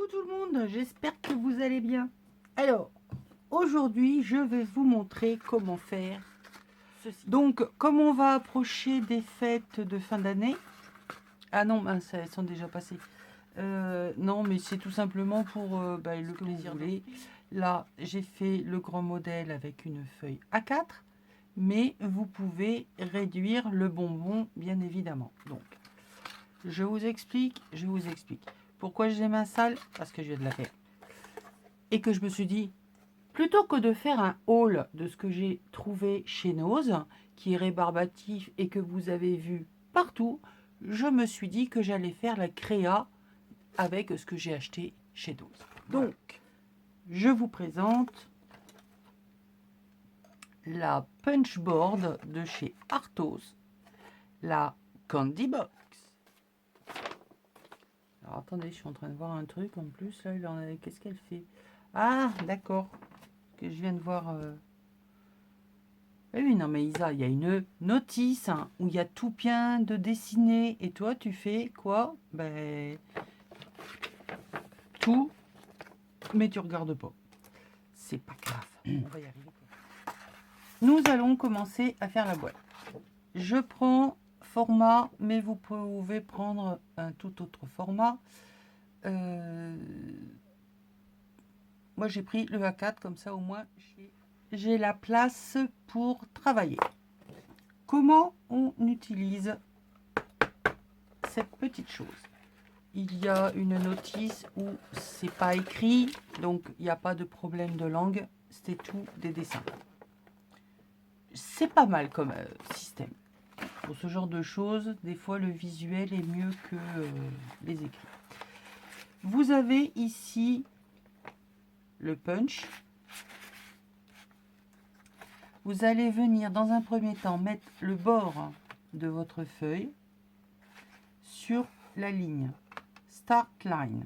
Coucou tout le monde, j'espère que vous allez bien. Alors, aujourd'hui, je vais vous montrer comment faire ceci. Donc, comme on va approcher des fêtes de fin d'année... Ah non, mince, elles sont déjà passées. Non, mais c'est tout simplement pour le plaisir. Là, j'ai fait le grand modèle avec une feuille A4, mais vous pouvez réduire le bonbon, bien évidemment. Donc, je vous explique. Pourquoi j'ai les mains sales? Parce que je viens de la faire. Et que je me suis dit, plutôt que de faire un haul de ce que j'ai trouvé chez Nose, qui est rébarbatif et que vous avez vu partout, je me suis dit que j'allais faire la créa avec ce que j'ai acheté chez Nose. Donc, je vous présente la Punchboard de chez Arthos, la Candy Box. Alors attendez, je suis en train de voir un truc en plus là. Qu'est-ce qu'elle fait? Ah, d'accord. Que je viens de voir. Oui, non, mais Isa, il y a une notice où il y a tout bien de dessiner. Et toi, tu fais quoi? Ben, tout, mais tu regardes pas. C'est pas grave. On va y arriver. Nous allons commencer à faire la boîte. Je prends format, mais vous pouvez prendre un tout autre format. Moi, j'ai pris le A4, comme ça, au moins, j'ai la place pour travailler. Comment on utilise cette petite chose? Il y a une notice où c'est pas écrit, donc il n'y a pas de problème de langue, c'est tout des dessins. C'est pas mal comme système. Pour ce genre de choses, des fois le visuel est mieux que les écrits. Vous avez ici le punch. Vous allez venir dans un premier temps mettre le bord de votre feuille sur la ligne Start Line.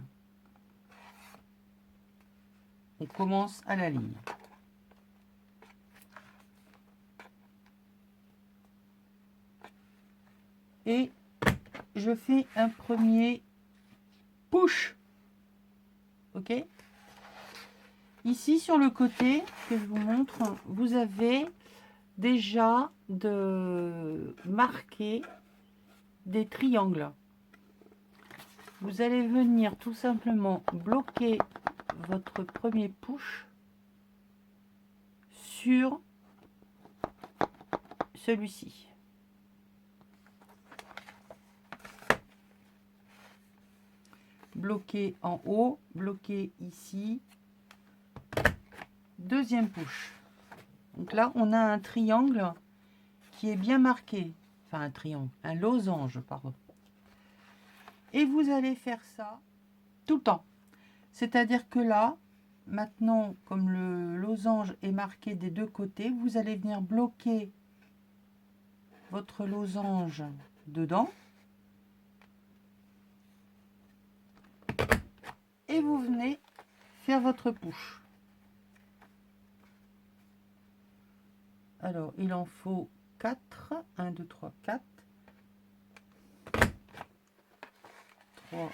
On commence à la ligne. Et je fais un premier push. Ok? Ici sur le côté que je vous montre, vous avez déjà marqué des triangles. Vous allez venir tout simplement bloquer votre premier push sur celui-ci. Bloquer en haut, bloquer ici. Deuxième push. Donc là, on a un triangle qui est bien marqué. Enfin, un triangle, un losange, pardon. Et vous allez faire ça tout le temps. C'est-à-dire que là, maintenant, comme le losange est marqué des deux côtés, vous allez venir bloquer votre losange dedans. Et vous venez faire votre push. Alors, il en faut 4. 1, 2, 3, 4. 3.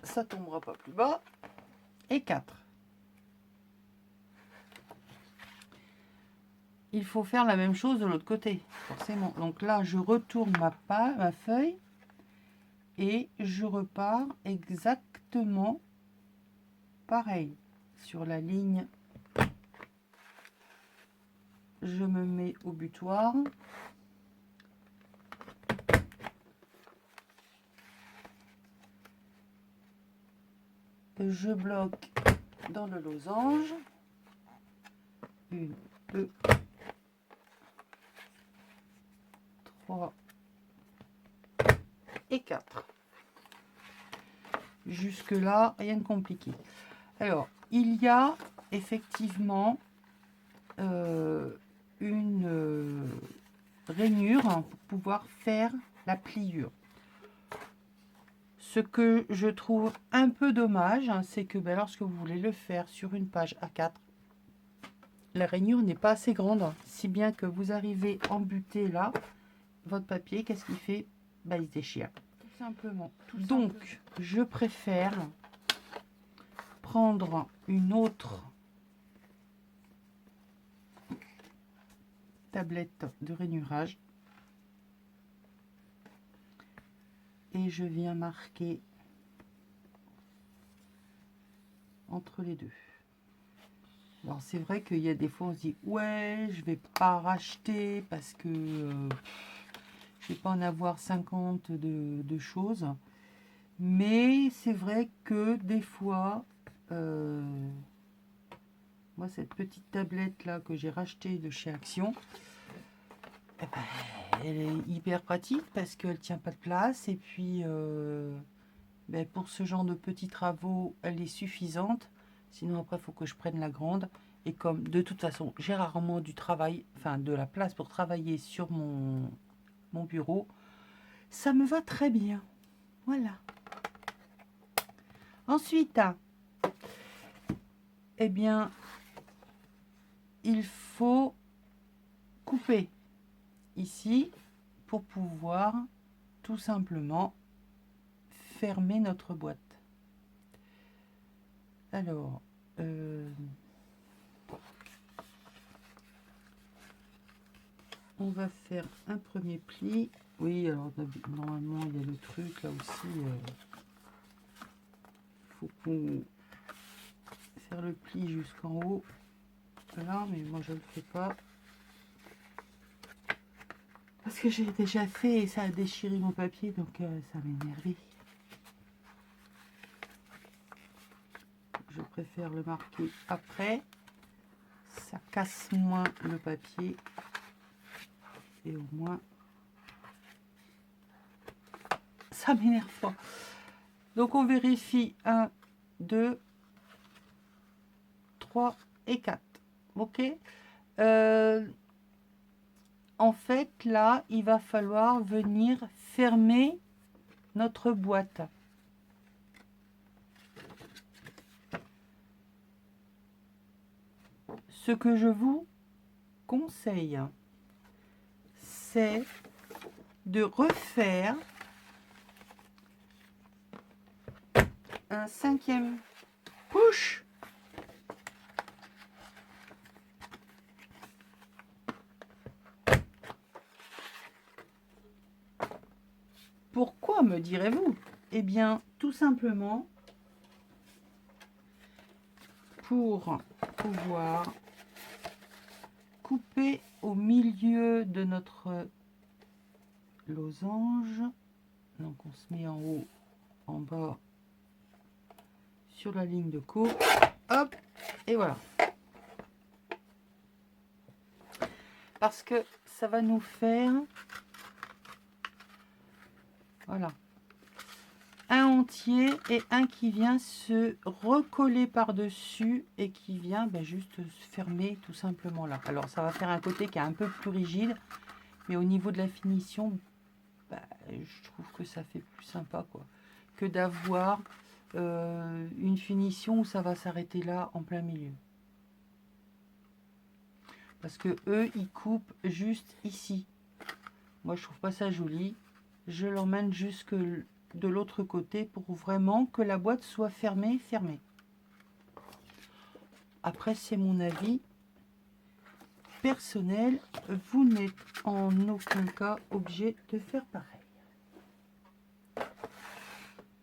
Ça tombera pas plus bas. Et 4. Il faut faire la même chose de l'autre côté, forcément. Donc là, je retourne ma feuille et je repars exactement pareil. Sur la ligne, je me mets au butoir. Je bloque dans le losange. 1, 2, 3 et 4. Jusque là, rien de compliqué. Alors, il y a effectivement une rainure pour pouvoir faire la pliure. Ce que je trouve un peu dommage, c'est que lorsque vous voulez le faire sur une page A4, la rainure n'est pas assez grande, si bien que vous arrivez embuté là, votre papier, qu'est-ce qu'il fait? Il se déchire. simplement. Donc, je préfère prendre une autre tablette de rainurage et je viens marquer entre les deux. Alors c'est vrai qu'il y a des fois on se dit ouais je vais pas racheter parce que je vais pas en avoir 50 de choses, mais c'est vrai que des fois moi cette petite tablette là que j'ai rachetée de chez Action, eh ben, elle est hyper pratique parce qu'elle tient pas de place et puis ben, pour ce genre de petits travaux elle est suffisante. Sinon après il faut que je prenne la grande. Et comme de toute façon j'ai rarement du travail, enfin de la place pour travailler sur mon bureau, ça me va très bien. Voilà. Ensuite, eh bien, il faut couper ici pour pouvoir tout simplement fermer notre boîte. Alors, on va faire un premier pli. Oui, alors normalement il y a le truc là aussi. Faut qu'on faire le pli jusqu'en haut. Là, mais moi je le fais pas parce que j'ai déjà fait et ça a déchiré mon papier, donc ça m'a énervé. Je préfère le marquer après. Ça casse moins le papier et au moins ça m'énerve pas. Donc on vérifie 1, 2, 3 et 4. Ok. En fait, là, il va falloir venir fermer notre boîte. Ce que je vous conseille, c'est de refaire un 5e push. Pourquoi, me direz-vous? Eh bien, tout simplement pour pouvoir couper au milieu de notre losange. Donc, on se met en haut, en bas, sur la ligne de coupe. Hop, et voilà. Parce que ça va nous faire, voilà, un entier et un qui vient se recoller par-dessus et qui vient juste se fermer tout simplement là. Alors ça va faire un côté qui est un peu plus rigide, mais au niveau de la finition, je trouve que ça fait plus sympa quoi, que d'avoir une finition où ça va s'arrêter là en plein milieu. Parce que eux, ils coupent juste ici. Moi, je trouve pas ça joli. Je l'emmène jusque de l'autre côté pour vraiment que la boîte soit fermée. Après, c'est mon avis personnel. Vous n'êtes en aucun cas obligé de faire pareil.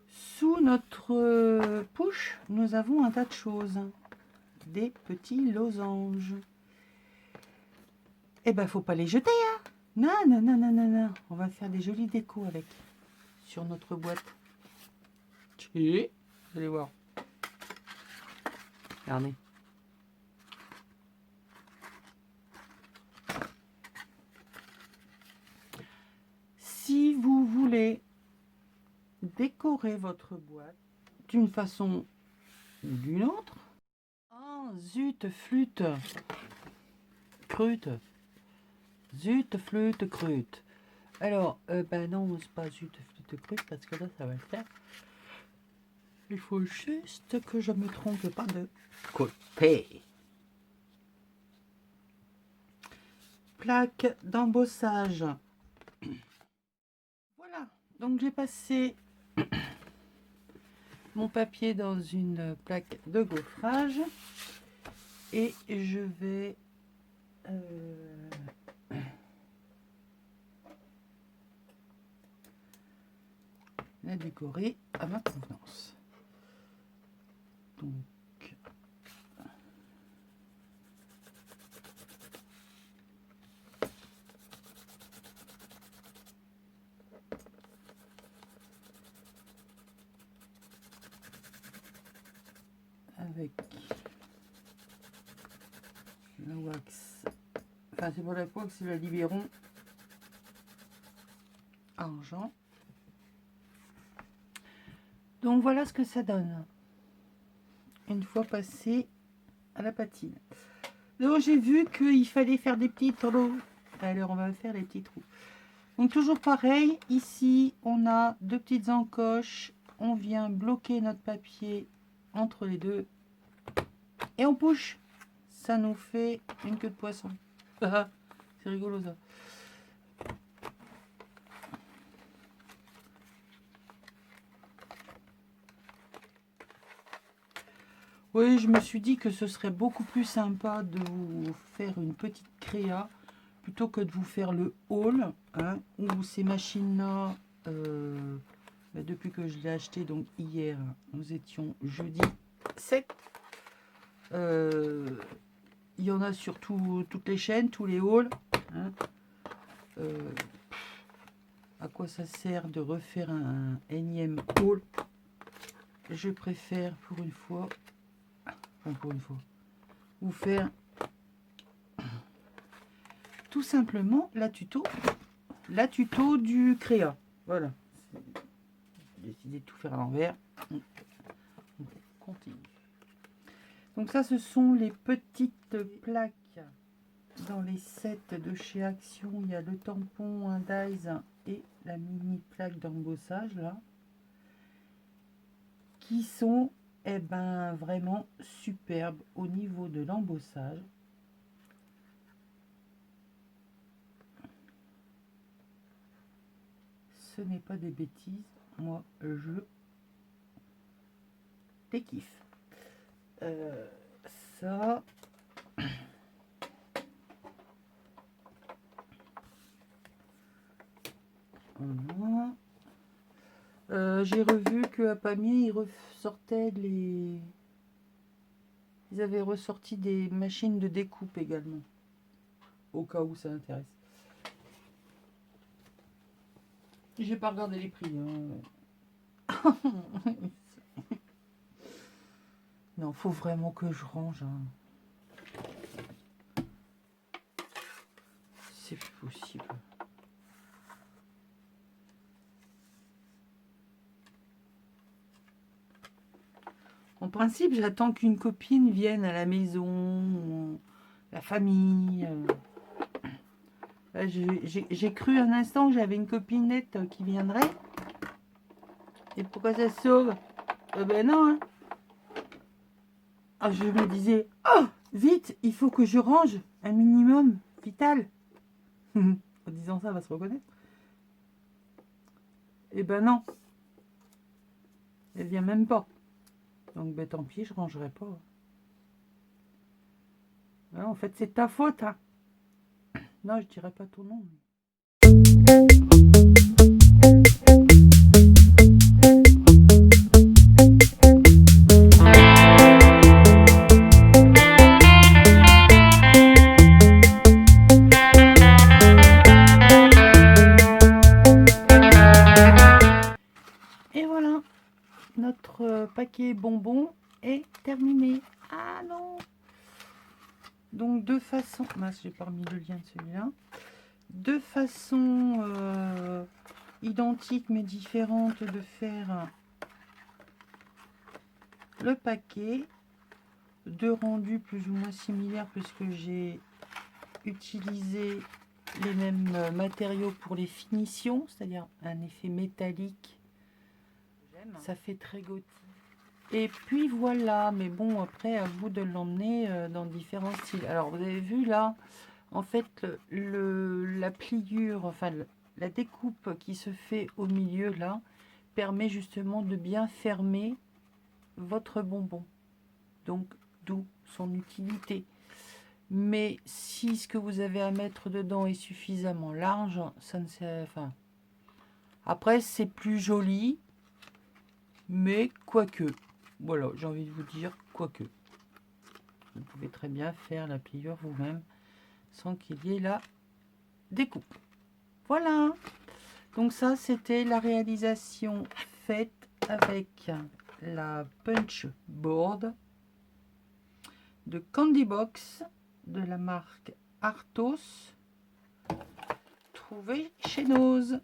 Sous notre push, nous avons un tas de choses. Des petits losanges. Eh ben, faut pas les jeter, hein. Non, non, non, non, non, non. On va faire des jolies décos avec. Sur notre boîte. Si, vous allez voir. Regardez. Si vous voulez décorer votre boîte d'une façon ou d'une autre. Oh, zut, flûte. Crute. Zut, flûte, crute. Alors, ben non, c'est pas zut, flûte, crute, parce que là, ça va le faire. Il faut juste que je me trompe pas de côté. Plaque d'embossage. Voilà, Donc j'ai passé mon papier dans une plaque de gaufrage et je vais la décorer à ma convenance. Donc avec la wax, enfin c'est pour la wax, c'est le Libéron argent. Donc voilà ce que ça donne une fois passé à la patine. Donc j'ai vu qu'il fallait faire des petits trous. Alors on va faire les petits trous. Donc toujours pareil, ici on a deux petites encoches. On vient bloquer notre papier entre les deux et on push. Ça nous fait une queue de poisson. C'est rigolo ça. Oui, je me suis dit que ce serait beaucoup plus sympa de vous faire une petite créa plutôt que de vous faire le haul, hein, où ces machines-là, depuis que je l'ai acheté, donc hier, nous étions jeudi 7. Il y en a sur toutes les chaînes, tous les hauls. Hein. À quoi ça sert de refaire un énième haul? Je préfère pour une fois, vous faire tout simplement la tuto du créa. Voilà. J'ai décidé de tout faire à l'envers. On continue. Donc ça, ce sont les petites plaques dans les sets de chez Action. Il y a le tampon, un dies et la mini plaque d'embossage là, qui sont vraiment superbes au niveau de l'embossage. Ce n'est pas des bêtises, moi je les kiffe. Ça, voilà. J'ai revu qu'à Pamiers, ils ressortaient ils avaient ressorti des machines de découpe également, au cas où ça intéresse. J'ai pas regardé les prix. Hein. Non, faut vraiment que je range. Hein. C'est plus possible. En principe, j'attends qu'une copine vienne à la maison, la famille. J'ai cru un instant que j'avais une copinette qui viendrait. Et pourquoi ça se sauve? Ben non. Hein. Ah, je me disais, oh, vite, il faut que je range un minimum vital. En disant ça, elle va se reconnaître. Et ben non. Elle vient même pas. Donc ben tant pis, je rangerai pas. Alors, en fait, c'est ta faute. Hein. Non, je dirais pas ton nom. Et voilà, notre paquet bonbons est terminé. Ah non! Donc deux façons, j'ai pas remis le lien de celui-là. Deux façons identiques mais différentes de faire le paquet. Deux rendus plus ou moins similaires puisque j'ai utilisé les mêmes matériaux pour les finitions, c'est-à-dire un effet métallique. Ça fait très gothique. Et puis voilà, mais bon, après, à vous de l'emmener dans différents styles. Alors, vous avez vu là, en fait, la pliure, enfin, la découpe qui se fait au milieu là permet justement de bien fermer votre bonbon. Donc, d'où son utilité. Mais si ce que vous avez à mettre dedans est suffisamment large, ça ne sert... Enfin, après, c'est plus joli, mais quoique. Voilà, j'ai envie de vous dire quoique. Vous pouvez très bien faire la pliure vous-même sans qu'il y ait la découpe. Voilà. Donc ça, c'était la réalisation faite avec la punch board de Candy Box de la marque Arthos, trouvé chez Nose.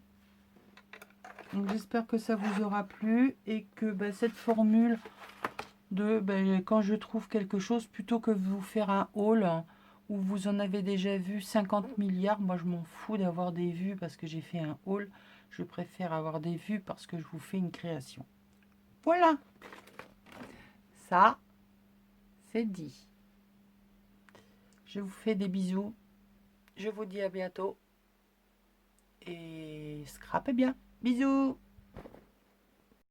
Donc j'espère que ça vous aura plu et que cette formule de quand je trouve quelque chose, plutôt que vous faire un haul où vous en avez déjà vu 50 milliards, moi je m'en fous d'avoir des vues parce que j'ai fait un haul, je préfère avoir des vues parce que je vous fais une création. Voilà, ça c'est dit. Je vous fais des bisous, je vous dis à bientôt et scrapez bien, bisous.